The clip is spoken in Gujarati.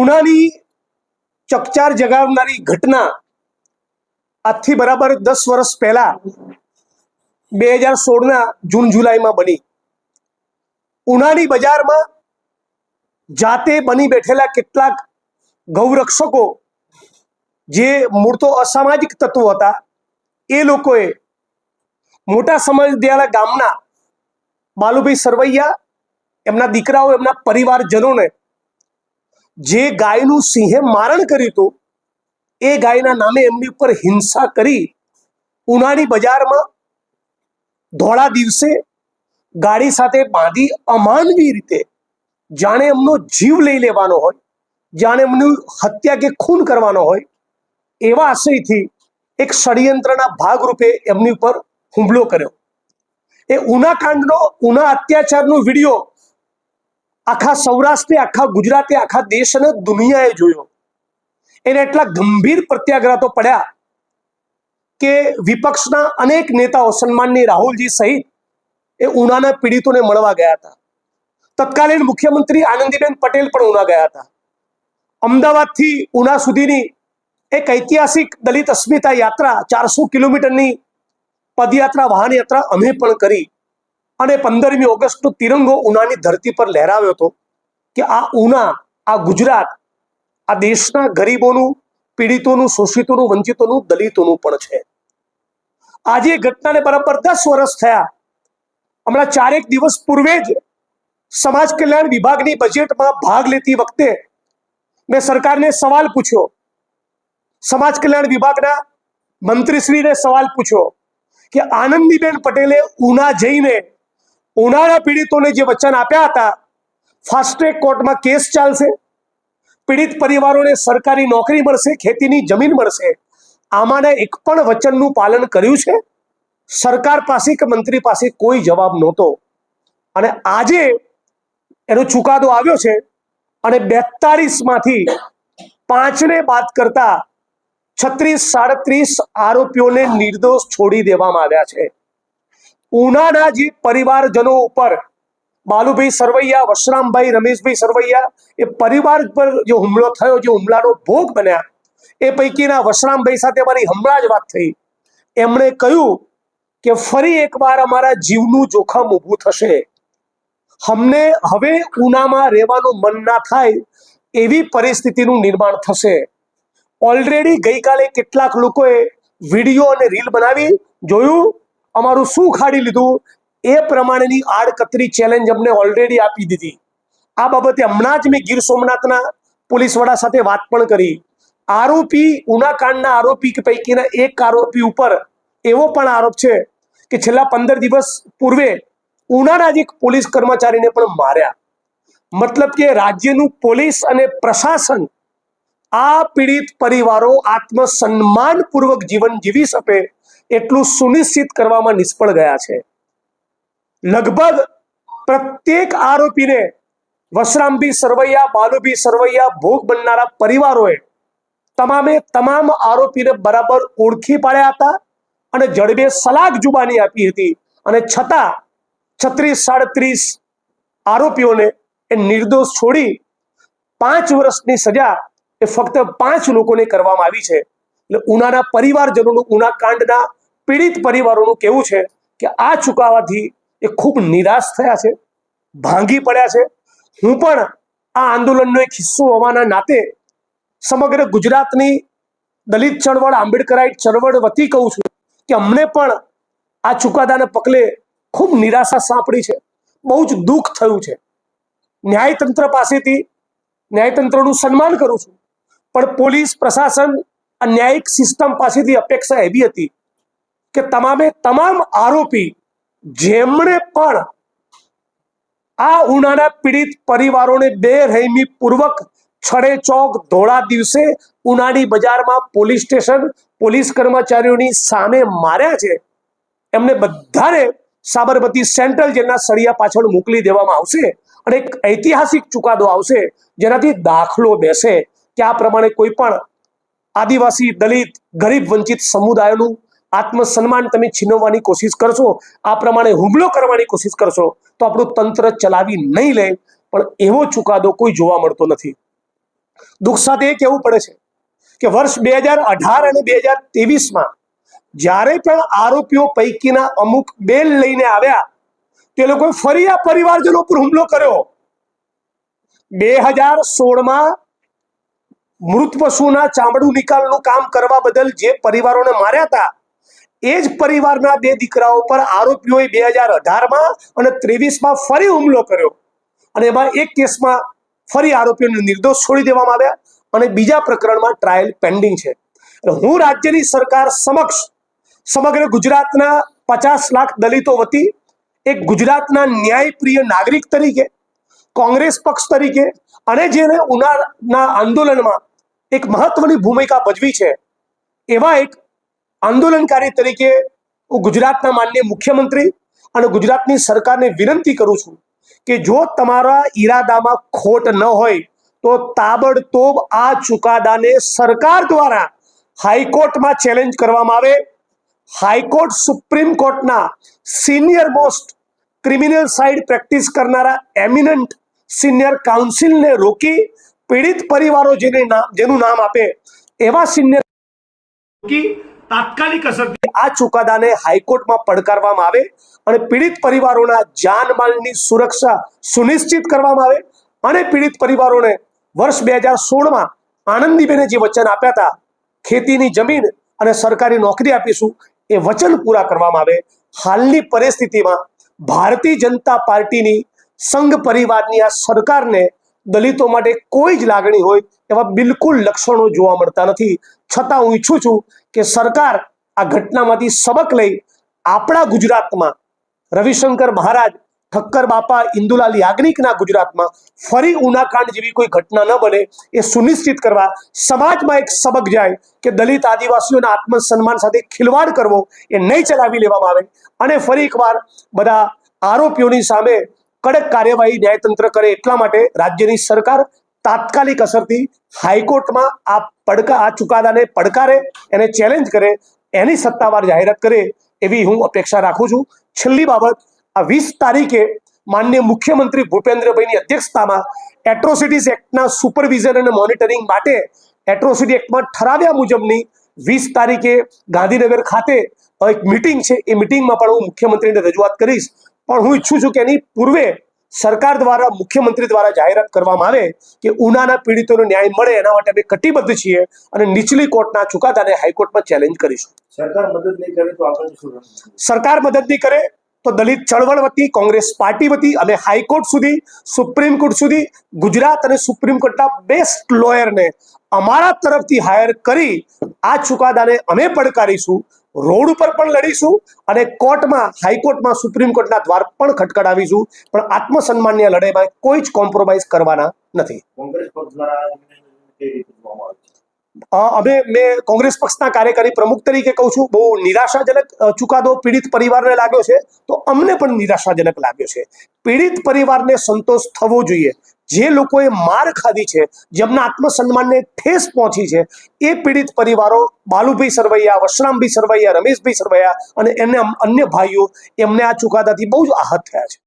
ઉનાની ચકચાર જગાવનારી ઘટના આજથી બરાબર 10 વર્ષ પહેલા 2016ના જૂન જુલાઈમાં બની। ઉનાની બજારમાં જાતે બની બેઠેલા કેટલાક ગૌરક્ષકો જે મૂળ તો અસામાજિક તત્વો હતા એ લોકોએ મોટા સમજદાર ગામના બાલુભાઈ સરવૈયા, એમના દીકરાઓ, એમના પરિવારજનોને જે ગાયનું સિંહે મારણ કર્યું હતું એ ગાયના નામે એમની ઉપર હિંસા કરી ઉનાની બજારમાં ધોળા દિવસે ગાડી સાથે બાંધી અમાનવી રીતે જાણે એમનો જીવ લઈ લેવાનો હોય, જાણે એમની હત્યા કે ખૂન કરવાનો હોય એવા આશયથી એક ષડયંત્રના ભાગરૂપે એમની ઉપર હુમલો કર્યો। એ ઉના કાંડનો, ઉના અત્યાચારનો વિડીયો આખા સૌરાષ્ટ્રે, આખા ગુજરાતે, આખા દેશ અને દુનિયાએ જોયો। એને એટલા ગંભીર પ્રત્યાઘાતો પડ્યા કે વિપક્ષના અનેક નેતાઓ, સન્માનની રાહુલજી સહિત, એ ઉનાના પીડિતોને મળવા ગયા હતા। તત્કાલીન મુખ્યમંત્રી આનંદીબેન પટેલ પણ ઉના ગયા હતા। અમદાવાદથી ઉના સુધીની એક ઐતિહાસિક દલિત અસ્મિતા યાત્રા, 400 કિલોમીટરની પદયાત્રા, વાહન યાત્રા અમે પણ કરી અને 15મી ઓગસ્ટનો તિરંગો ઉનાની ધરતી પર લહેરાવ્યો હતો કે આ ઉના, આ ગુજરાત, આ દેશના ગરીબોનું, પીડિતોનું, શોષિતોનું, વંચિતોનું, દલિતોનું પણ છે। આજે ઘટનાને બરાબર 10 વર્ષ થયા। હમણાં 4 દિવસ પૂર્વે જ સમાજ કલ્યાણ વિભાગની બજેટમાં ભાગ લેતી વખતે મેં સરકારને સવાલ પૂછ્યો, સમાજ કલ્યાણ વિભાગના મંત્રીશ્રીને સવાલ પૂછ્યો કે આનંદીબેન પટેલે ઉના જઈને ઉનાના પીડિતોને જે વચન આપ્યા હતા, ફાસ્ટ ટ્રેક કોર્ટમાં કેસ ચાલશે, પીડિત પરિવારોને સરકારી નોકરી મળશે, ખેતીની જમીન મળશે, આમાંના એક પણ વચનનું પાલન કર્યું છે? સરકાર પાસે કે મંત્રી પાસે કોઈ જવાબ નહોતો। અને આજે એનો ચુકાદો આવ્યો છે અને 42માંથી 5ને બાદ કરતા 36-37 આરોપીઓને નિર્દોષ છોડી દેવામાં આવ્યા છે। ઉનાના જે પરિવારજનો ઉપર બાલુભાઈ સરવૈયા, વશરામભાઈ, રમેશભાઈ સરવૈયા, એ પરિવાર પર જે હુમલો થયો, જે હુમલાનો ભોગ બન્યા, એ પૈકીના વશરામભાઈ સાથે મારી હમણાં જ વાત થઈ। એમણે કહ્યું કે ફરી એકવાર અમારા જીવનું જોખમ ઊભું થશે, અમને હવે ઉનામાં રહેવાનું મન ના થાય એવી પરિસ્થિતિનું નિર્માણ થશે। ઓલરેડી ગઈકાલે કેટલાક લોકોએ વિડીયો અને રીલ બનાવી જોયું, અમારું શું ખાડી લીધું એ પ્રમાણેની આડકતરી ચેલેન્જ અમને ઓલરેડી આપી દીધી। આ બાબતે હમણાં જ મેં ગીર સોમનાથના પોલીસ વડા સાથે વાત પણ કરી। આરોપી, ઉના કાંડના આરોપી પૈકીના એક આરોપી ઉપર એવો પણ આરોપ છે કે છેલ્લા 15 દિવસ પૂર્વે ઉનાના જ એક પોલીસ કર્મચારીને પણ માર્યા। મતલબ કે રાજ્યનું પોલીસ અને પ્રશાસન આ પીડિત પરિવારો આત્મસન્માનપૂર્વક જીવન જીવી શકે એટલું સુનિશ્ચિત કરવામાં નિષ્ફળ ગયા છે। લગભગ પ્રત્યેક આરોપીને વશરામભાઈ સરવૈયા, બાલુભાઈ સરવૈયા, ભોગ બનનારા પરિવારોએ તમામે તમામ આરોપીને બરાબર ઓળખી પાડ્યા હતા અને જડબે સલાક જુબાની આપી હતી, અને છતાં 36-37 આરોપીઓને એ નિર્દોષ છોડી 5 વર્ષની સજા એ ફક્ત 5 લોકોને કરવામાં આવી છે। એટલે ઉનાના પરિવારજનોનું, ઉના કાંડના પીડિત પરિવારોનું કહેવું છે કે આ ચુકાવાથી એ ખૂબ નિરાશ થયા છે, ભાંગી પડ્યા છે। હું પણ આ આંદોલનનો એક હિસ્સો હોવાના નાતે સમગ્ર ગુજરાતની દલિત ચળવળ, આંબેડકરાઇટ ચળવળ વતી કહું છું કે અમને પણ આ ચુકાદાના પગલે ખૂબ નિરાશા સાંપડી છે, બહુ જ દુઃખ થયું છે। ન્યાયતંત્ર પાસેથી, ન્યાયતંત્રનું સન્માન કરું છું, પણ પોલીસ પ્રશાસન, ન્યાયિક સિસ્ટમ પાસેથી અપેક્ષા એવી હતી કે તમામે તમામ આરોપી જેમણે પણ આ ઉનાના પીડિત પરિવારોને બેરહેમી પૂર્વક છડે ચોક ધોળા દિવસે ઉનાની બજારમાં પોલીસ સ્ટેશન, પોલીસ કર્મચારીઓની સામે માર્યા છે, એમને બધાને સાબરમતી સેન્ટ્રલ જેલના સળિયા પાછળ મોકલી દેવામાં આવશે અને એક ઐતિહાસિક ચુકાદો આવશે જેનાથી દાખલો બેસે કે આ પ્રમાણે કોઈ પણ આદિવાસી, દલિત, ગરીબ, વંચિત સમુદાયોનું આત્મસન્માન તમે છીનવવાની કોશિશ કરશો, આ પ્રમાણે હુમલો કરવાની કોશિશ કરશો તો આપણું તંત્ર ચલાવી નહીં લે, પણ એવો ચુકાદો કોઈ જોવા મળતો નથી। દુઃખ સાથે એ કહેવું પડે છે કે વર્ષ 2018 અને 2023માં જ્યારે પણ આરોપીઓ પૈકીના અમુક બેલ લઈને આવ્યા તે લોકોએ ફરી આ પરિવારજનો પર હુમલો કર્યો. 2016માં મૃત પશુના ચામડું નિકાલનું કામ કરવા બદલ જે પરિવારોને માર્યા હતા એ જ પરિવારના 2 દીકરાઓ પર આરોપીઓએ 2018માં અને 23માં ફરી હુમલો કર્યો અને એમાં એક કેસમાં ફરી આરોપીઓને નિર્દોષ છોડી દેવામાં આવ્યા અને બીજા પ્રકરણમાં ટ્રાયલ પેન્ડિંગ છે. હું રાજ્યની સરકાર સમક્ષ સમગ્ર ગુજરાતના 50 લાખ દલિતો વતી એક ગુજરાતના ન્યાયપ્રિય નાગરિક તરીકે, કોંગ્રેસ પક્ષ તરીકે અને જેને ઉનાળાના આંદોલનમાં એક મહત્વની ભૂમિકા ભજવી છે એવા એક આંદોલનકારી તરીકે હું ગુજરાતના માનનીય મુખ્યમંત્રી અને ગુજરાતની સરકારને વિનંતી કરું છું કે જો તમારા ઈરાદામાં ખોટ ન હોય તો તાબડતોબ આ ચુકાદાને સરકાર દ્વારા હાઈકોર્ટમાં ચેલેન્જ કરવામાં આવે. હાઈકોર્ટ સુપ્રીમ કોર્ટના senior most criminal side practice કરનારા એમિનન્ટ સિનિયર કાઉન્સિલને રોકી પીડિત પરિવારો જેનું નામ આપે એવા સિનિયર રોકી તાત્કાલિક અસરથી આ ચુકાદાને હાઈકોર્ટમાં પડકારવામાં આવે અને પીડિત પરિવારોના જાનમાલની સુરક્ષા સુનિશ્ચિત કરવામાં આવે અને પીડિત પરિવારોને વર્ષ 2016માં આનંદીબેને જે વચન આપ્યા હતા ખેતીની જમીન અને સરકારી નોકરી આપીશું એ વચન પૂરા કરવામાં આવે. હાલની પરિસ્થિતિમાં ભારતીય જનતા પાર્ટીની સંઘ પરિવારની આ સરકારને દલિતો માટે કોઈ જ લાગણી હોય એવા બિલકુલ લક્ષણો જોવા મળતા નથી. છતાં હું ઈચ્છું છું કે સરકાર આ ઘટનામાંથી સબક લઈ આપણા ગુજરાતમાં રવિશંકર મહારાજ, ઠક્કર બાપા, ઇન્દુલાલ યાજ્ઞિકના ગુજરાતમાં ફરી ઉનાકાંડ જેવી કોઈ ઘટના ન બને એ સુનિશ્ચિત કરવા સમાજમાં એક સબક જાય કે દલિત આદિવાસીઓના આત્મસન્માન સાથે ખિલવાડ કરવો એ નહીં ચલાવી લેવામાં આવે અને ફરી એકવાર બધા આરોપીઓની સામે કડક કાર્યવાહી ન્યાયતંત્ર કરે. એટલા માટે રાજ્યની સરકાર તાત્કાલિક અસરથી હાઈકોર્ટમાં આ ચુકાદાને પડકારે, એને ચેલેન્જ કરે, એની સત્તાવાર જાહેરાત કરે એવી હું અપેક્ષા રાખું છું. છેલ્લી બાબત, આ 20 તારીખે માનનીય મુખ્યમંત્રી ભૂપેન્દ્રભાઈની અધ્યક્ષતામાં એટ્રોસિટીઝ એક્ટના સુપરવિઝન અને મોનિટરિંગ માટે એટ્રોસિટી એક્ટમાં ઠરાવ્યા મુજબની 20 તારીખે ગાંધીનગર ખાતે એક મિટિંગ છે. એ મિટિંગમાં પણ હું મુખ્યમંત્રીને રજૂઆત કરીશ. પણ હું ઈચ્છું છું કે એની પૂર્વે સરકાર દ્વારા, મુખ્યમંત્રી દ્વારા જાહેરાત કરવામાં આવે કે ઉનાના પીડિતોને ન્યાય મળે એના માટે અમે કટિબદ્ધ છીએ અને નીચલી કોર્ટના ચુકાદાને હાઈકોર્ટમાં ચેલેન્જ કરીશું. સરકાર મદદ નહીં કરે તો આગળ શું? સરકાર મદદ નહીં કરે તો દલિત ચળવળ વતી, કોંગ્રેસ પાર્ટી વતી અમે હાઈકોર્ટ સુધી, સુપ્રીમ કોર્ટ સુધી ગુજરાત અને સુપ્રીમ કોર્ટના બેસ્ટ લોયરને અમારા તરફથી હાયર કરી આ ચુકાદાને અમે પડકારીશું, રોડ ઉપર પણ લડીશું અને કોર્ટમાં, હાઈકોર્ટમાં, સુપ્રીમ કોર્ટના દ્વાર પણ ખટખડાવીશું. પણ આત્મસન્માનની લડાઈમાં કોઈ જ કોમ્પ્રોમાઇઝ કરવાના નથી. કોંગ્રેસ પક્ષ દ્વારા મેં કોંગ્રેસ પક્ષના કાર્યકારી પ્રમુખ તરીકે કહું છું, બહુ નિરાશાજનક ચુકાદો પીડિત પરિવારને લાગ્યો છે તો અમને પણ નિરાશાજનક લાગ્યો છે. પીડિત પરિવારને સંતોષ થવો જોઈએ. જે લોકોએ માર ખાધી છે, જેમના આત્મસન્માનને ઠેસ પહોંચી છે એ પીડિત પરિવારો, બાલુભાઈ સરવૈયા, વશરામભાઈ સરવૈયા, રમેશભાઈ સરવૈયા અને અન્ય ભાઈઓ, એમને આ ચુકાદાથી બહુ જ આહત થયા છે.